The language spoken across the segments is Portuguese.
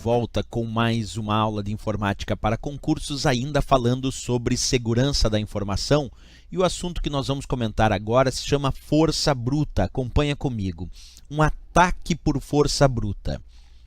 volta com mais uma aula de informática para concursos, ainda falando sobre segurança da informação. E o assunto que nós vamos comentar agora se chama força bruta. Acompanha comigo. Um ataque por força bruta.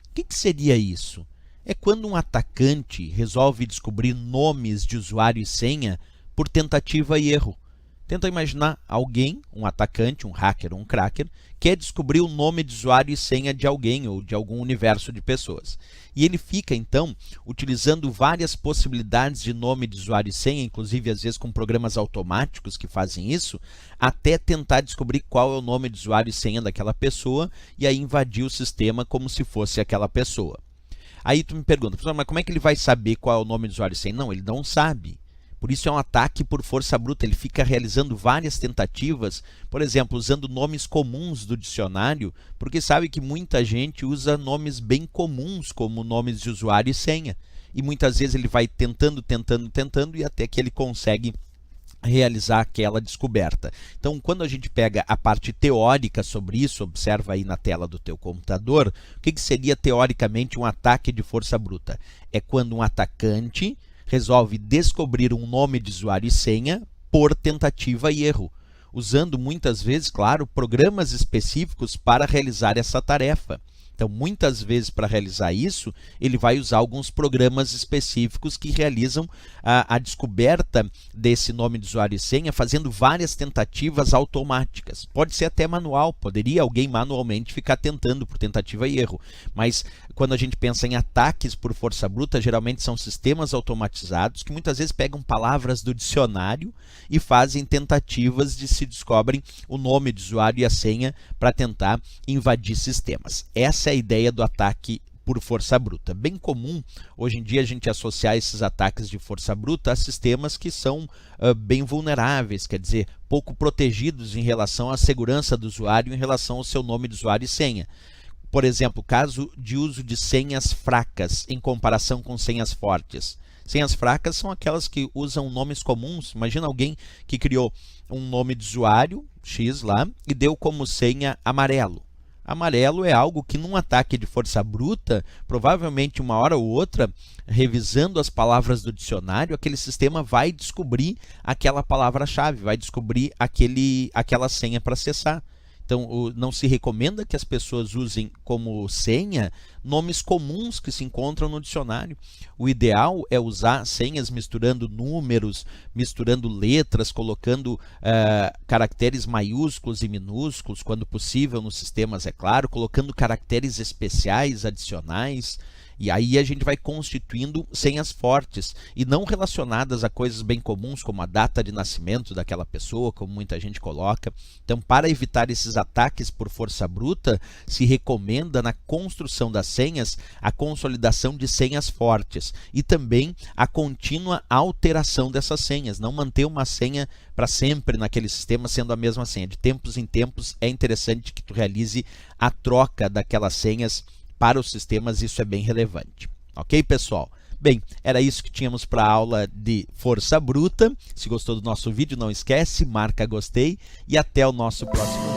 O que seria isso? É quando um atacante resolve descobrir nomes de usuário e senha por tentativa e erro. Tenta imaginar alguém, um atacante, um hacker ou um cracker, quer descobrir o nome de usuário e senha de alguém ou de algum universo de pessoas. E ele fica, então, utilizando várias possibilidades de nome de usuário e senha, inclusive às vezes com programas automáticos que fazem isso, até tentar descobrir qual é o nome de usuário e senha daquela pessoa e aí invadir o sistema como se fosse aquela pessoa. Aí tu me pergunta, professor, mas como é que ele vai saber qual é o nome do usuário e senha? Não, ele não sabe. Por isso é um ataque por força bruta, ele fica realizando várias tentativas, por exemplo, usando nomes comuns do dicionário, porque sabe que muita gente usa nomes bem comuns como nomes de usuário e senha. E muitas vezes ele vai tentando e até que ele consegue realizar aquela descoberta. Então, quando a gente pega a parte teórica sobre isso, observa aí na tela do teu computador, o que seria teoricamente um ataque de força bruta? É quando um atacante resolve descobrir um nome de usuário e senha por tentativa e erro, usando muitas vezes, claro, programas específicos para realizar essa tarefa. Então, muitas vezes, para realizar isso, ele vai usar alguns programas específicos que realizam a descoberta desse nome de usuário e senha, fazendo várias tentativas automáticas. Pode ser até manual, poderia alguém manualmente ficar tentando por tentativa e erro. Mas, quando a gente pensa em ataques por força bruta, geralmente são sistemas automatizados que muitas vezes pegam palavras do dicionário e fazem tentativas de se descobrem o nome de usuário e a senha para tentar invadir sistemas. Essa é a ideia do ataque por força bruta. Bem comum hoje em dia a gente associar esses ataques de força bruta a sistemas que são bem vulneráveis, quer dizer, pouco protegidos em relação à segurança do usuário, em relação ao seu nome de usuário e senha. Por exemplo, caso de uso de senhas fracas em comparação com senhas fortes. Senhas fracas são aquelas que usam nomes comuns. Imagina alguém que criou um nome de usuário, X lá, e deu como senha amarelo. Amarelo é algo que num ataque de força bruta, provavelmente uma hora ou outra, revisando as palavras do dicionário, aquele sistema vai descobrir aquela palavra-chave, vai descobrir aquela senha para acessar. Então, não se recomenda que as pessoas usem como senha nomes comuns que se encontram no dicionário. O ideal é usar senhas misturando números, misturando letras, colocando caracteres maiúsculos e minúsculos, quando possível nos sistemas, é claro, colocando caracteres especiais adicionais. E aí a gente vai constituindo senhas fortes e não relacionadas a coisas bem comuns, como a data de nascimento daquela pessoa, como muita gente coloca. Então, para evitar esses ataques por força bruta, se recomenda na construção das senhas a consolidação de senhas fortes e também a contínua alteração dessas senhas. Não manter uma senha para sempre naquele sistema sendo a mesma senha. De tempos em tempos é interessante que tu realize a troca daquelas senhas para os sistemas, isso é bem relevante. Ok, pessoal? Bem, era isso que tínhamos para a aula de força bruta. Se gostou do nosso vídeo, não esquece, marca gostei e até o nosso próximo